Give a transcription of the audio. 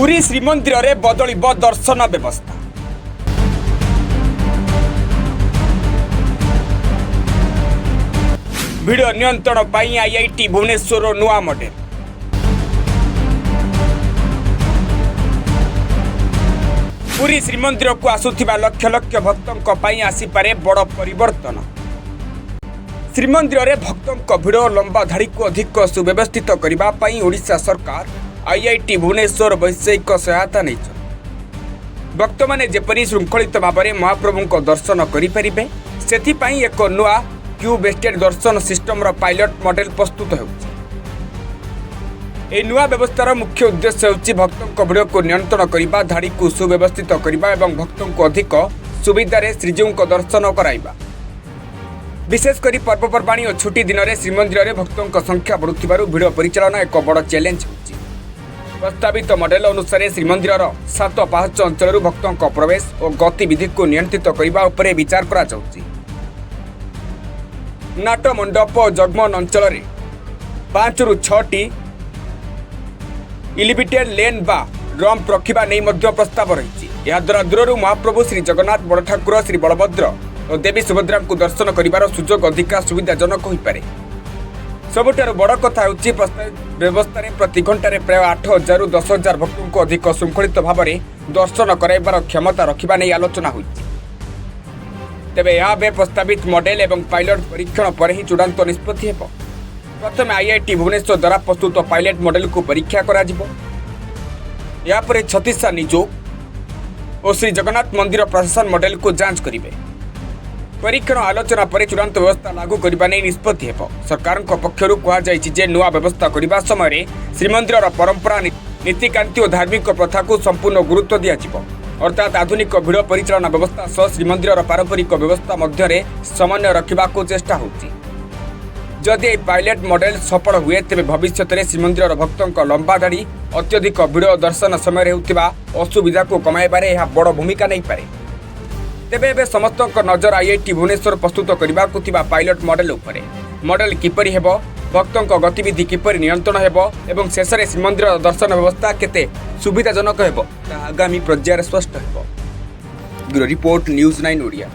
पुरी श्रीमंदिर रे बदलिब दर्शन व्यवस्था। भिड़ नियंत्रण पाई IIT भुवनेश्वर नुआ मॉडल। पुरी श्रीमंदिर को आसुथिबा लक्ष लक्ष भक्तों पाई आसीपारे बड़ परिवर्तन। श्रीमंदिर रे भक्तों भिड़ लंबा धाड़ी को अधिक सुव्यवस्थित करबा पाई ओडिशा सरकार IIT भुवनेश्वर वैषयिक सहायता नहीं। भक्त माने जेपरी श्रृंखलित भाव में महाप्रभु को दर्शन करें से एक नुआ क्यू बेस्टेड दर्शन सिस्टम पायलट मॉडल प्रस्तुत हो। नुआ व्यवस्थार मुख्य उद्देश्य होची भक्तों भिड़ को नियंत्रण करने, धाड़ी को सुव्यवस्थित करने और भक्तों को अधिक सुविधार श्रीजीव को दर्शन कराइबा। विशेषकर पर्वपर्वाणी और छुट्टी दिन में श्रीमंदिर में भक्तों संख्या बढ़ुथिबारु भिड़ परिचालन एक बड़ चैलेंज होची। प्रस्तावित मॉडल अनुसार श्रीमंदिर 7 पाहाच अंचल भक्तों प्रवेश और गतिविधि को नियंत्रित करने उपर विचार करा जाउची। नाट मंडप और जगमन अंचल 5 ରୁ 6टी इलिवेटेड लेन बा रम्प रखा नहीं प्रस्ताव रही। द्वारा दूर महाप्रभु श्री जगन्नाथ बड़ ठाकुर श्री बलभद्र और देवी सुभद्रा को दर्शन कर सुजोग अधिक सुविधाजनक हो पारे। सबुठार बड़ कथा होची प्रस्तावित व्यवस्था प्रति घंटे प्राय 8,000 ରୁ 10,000 भक्तों को अधिक श्रृंखलित भाव में दर्शन कराइबार क्षमता रखा नहीं आलोचना हुई। तेबे यह प्रस्तावित मॉडल एवं पायलट परीक्षण पर ही चूड़ांत निष्पत्ति हेब। प्रथम IIT भुवनेश्वर द्वारा प्रस्तुत पायलट मॉडल को परीक्षा करा जिवो। या परे छत्तीसा निजोग और श्री जगन्नाथ मंदिर प्रशासन मॉडल को जांच करिवे। परीक्षण आलोचना पर चूड़ांत व्यवस्था लागू करबा नै निष्पत्ति हेब। सरकार पक्षरु कहा जायछि जे नुआ व्यवस्था करबा समय श्रीमंदिर परंपरा, नीतिकांति और धार्मिक प्रथा को संपूर्ण गुरुत्व दिया जिवो। अर्थात आधुनिक भिड़ परिचालन व्यवस्था सह श्रीमंदिर पारंपरिक व्यवस्था मध्य समन्वय रखा चेष्टा होची। जदि पायलट मॉडल सफल हुए तेरे भविष्य में श्रीमंदिर भक्तों लंबा धाड़ी, अत्यधिक भिड़ दर्शन समय होता असुविधा को कमाइबारे यह बड़ भूमिका नहीं पारे। तेबे एबे समस्त नजर IIT भुवनेश्वर प्रस्तुत करने को पायलट मॉडल उपरे। मॉडल किपरि हेबो, भक्तों गतिविधि किपरि नियंत्रण हेबो एवं शेष में श्रीमंदिर दर्शन व्यवस्था केते सुविधाजनक हेबो आगामी पर्यायर स्पष्ट हेबो। Bureau report news 9 Odia.